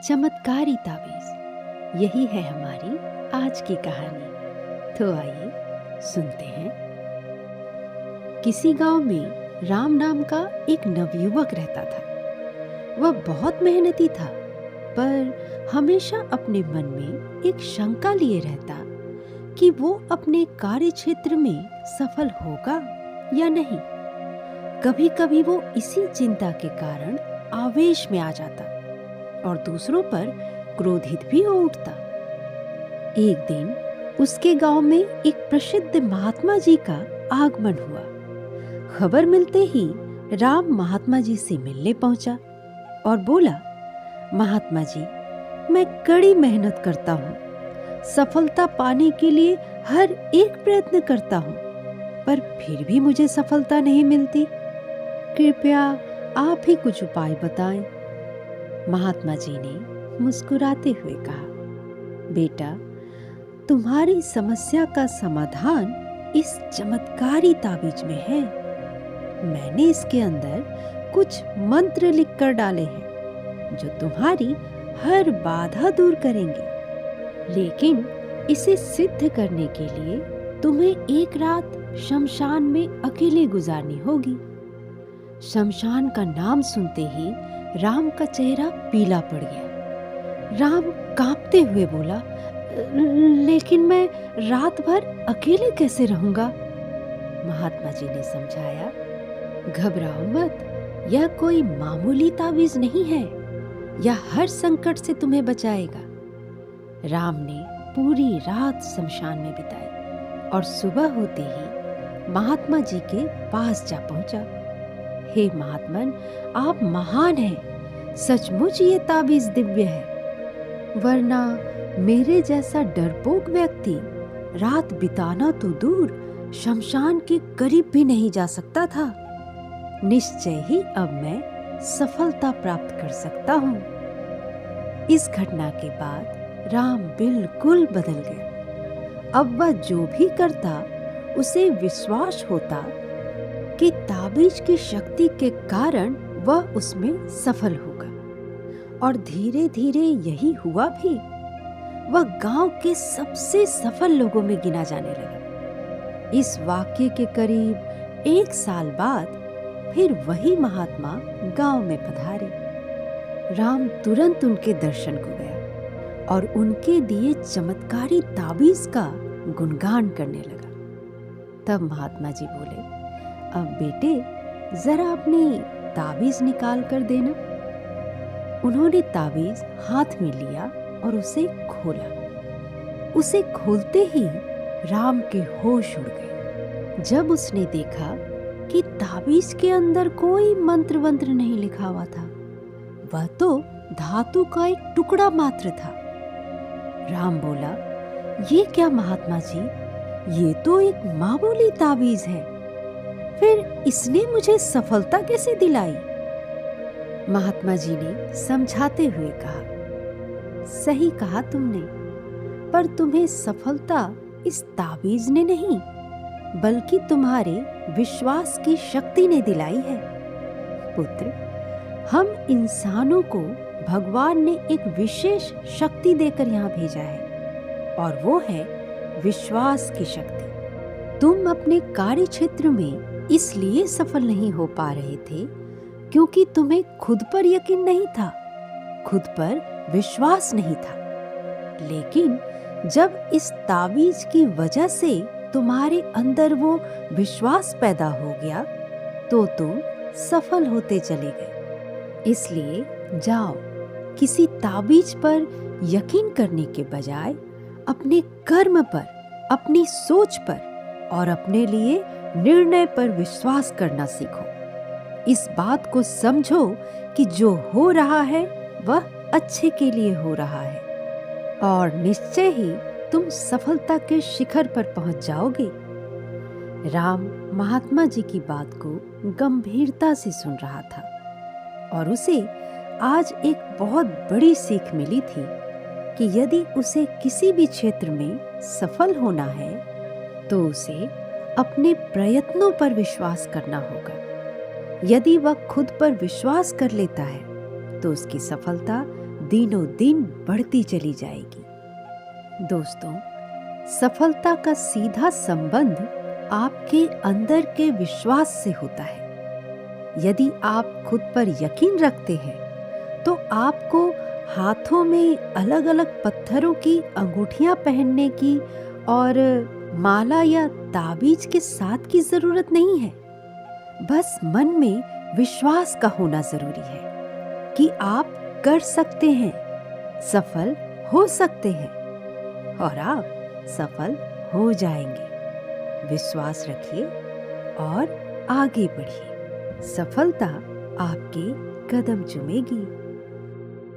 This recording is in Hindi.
चमत्कारी ताबीज, यही है हमारी आज की कहानी। तो आइए सुनते हैं। किसी गांव में राम नाम का एक नवयुवक रहता था। वह बहुत मेहनती था, पर हमेशा अपने मन में एक शंका लिए रहता कि वो अपने कार्य क्षेत्र में सफल होगा या नहीं। कभी कभी वो इसी चिंता के कारण आवेश में आ जाता और दूसरों पर क्रोधित भी हो उठता। एक दिन उसके गांव में एक प्रसिद्ध महात्मा जी का आगमन हुआ। खबर मिलते ही राम महात्मा जी से मिलने पहुंचा और बोला, महात्मा जी, मैं कड़ी मेहनत करता हूँ, सफलता पाने के लिए हर एक प्रयत्न करता हूँ, पर फिर भी मुझे सफलता नहीं मिलती। कृपया आप ही कुछ उपाय बताएं। महात्मा जी ने मुस्कुराते हुए कहा, बेटा, तुम्हारी समस्या का समाधान इस चमत्कारी ताबीज में है। मैंने इसके अंदर कुछ मंत्र लिखकर डाले हैं जो तुम्हारी हर बाधा दूर करेंगे। लेकिन इसे सिद्ध करने के लिए तुम्हें एक रात शमशान में अकेले गुजारनी होगी। शमशान का नाम सुनते ही राम का चेहरा पीला पड़ गया। राम कांपते हुए बोला, लेकिन मैं रात भर अकेले कैसे रहूंगा? महात्मा जी ने समझाया, घबराओ मत, यह कोई मामूली ताबीज नहीं है, यह हर संकट से तुम्हें बचाएगा। राम ने पूरी रात शमशान में बिताई और सुबह होते ही महात्मा जी के पास जा पहुंचा। हे महात्मन, आप महान हैं, सचमुच ये ताबीज दिव्य है, वरना मेरे जैसा डरपोक व्यक्ति रात बिताना तो दूर शमशान के करीब भी नहीं जा सकता था। निश्चय ही अब मैं सफलता प्राप्त कर सकता हूँ। इस घटना के बाद राम बिल्कुल बदल गया। अब वह जो भी करता उसे विश्वास होता कि ताबीज की शक्ति के कारण वह उसमें सफल होगा। और धीरे धीरे यही हुआ भी। वह गांव के सबसे सफल लोगों में गिना जाने लगा। इस वाक्य के करीब 1 साल बाद फिर वही महात्मा गांव में पधारे। राम तुरंत उनके दर्शन को गया और उनके दिए चमत्कारी ताबीज का गुणगान करने लगा। तब महात्मा जी बोले, अब बेटे, जरा अपनी ताबीज निकाल कर देना। उन्होंने ताबीज हाथ में लिया और उसे खोला। उसे खोलते ही राम के होश उड़ गए। जब उसने देखा कि ताबीज के अंदर कोई मंत्र वंत्र नहीं लिखा हुआ था, वह तो धातु का एक टुकड़ा मात्र था। राम बोला, ये क्या महात्मा जी, ये तो एक मामूली ताबीज है, फिर इसने मुझे सफलता कैसे दिलाई? महात्मा जी ने समझाते हुए कहा, सही कहा तुमने, पर तुम्हें सफलता इस ताबीज ने नहीं, बल्कि तुम्हारे विश्वास की शक्ति ने दिलाई है। पुत्र, हम इंसानों को भगवान ने एक विशेष शक्ति देकर यहाँ भेजा है, और वो है विश्वास की शक्ति। तुम अपने कार्य क्षेत्र में इसलिए सफल नहीं हो पा रहे थे क्योंकि तुम्हें खुद पर यकीन नहीं था, खुद पर विश्वास नहीं था। लेकिन जब इस ताबीज की वजह से तुम्हारे अंदर वो विश्वास पैदा हो गया, तो तुम सफल होते चले गए। इसलिए जाओ, किसी ताबीज पर यकीन करने के बजाय अपने कर्म पर, अपनी सोच पर और अपने लिए निर्णय पर विश्वास करना सीखो। इस बात को समझो कि जो हो रहा है वह अच्छे के लिए हो रहा है, और निश्चय ही तुम सफलता के शिखर पर पहुंच जाओगे। राम महात्मा जी की बात को गंभीरता से सुन रहा था और उसे आज एक बहुत बड़ी सीख मिली थी कि यदि उसे किसी भी क्षेत्र में सफल होना है तो उसे अपने प्रयत्नों पर विश्वास करना होगा। यदि वह खुद पर विश्वास कर लेता है तो उसकी सफलता दिनों दिन बढ़ती चली जाएगी। दोस्तों, सफलता का सीधा संबंध आपके अंदर के विश्वास से होता है। यदि आप खुद पर यकीन रखते हैं तो आपको हाथों में अलग अलग पत्थरों की अंगूठियां पहनने की और माला या ताबीज के साथ की जरूरत नहीं है। बस मन में विश्वास का होना जरूरी है कि आप कर सकते हैं, सफल हो सकते हैं और आप सफल हो जाएंगे। विश्वास रखिए और आगे बढ़िए। सफलता आपके कदम चूमेगी।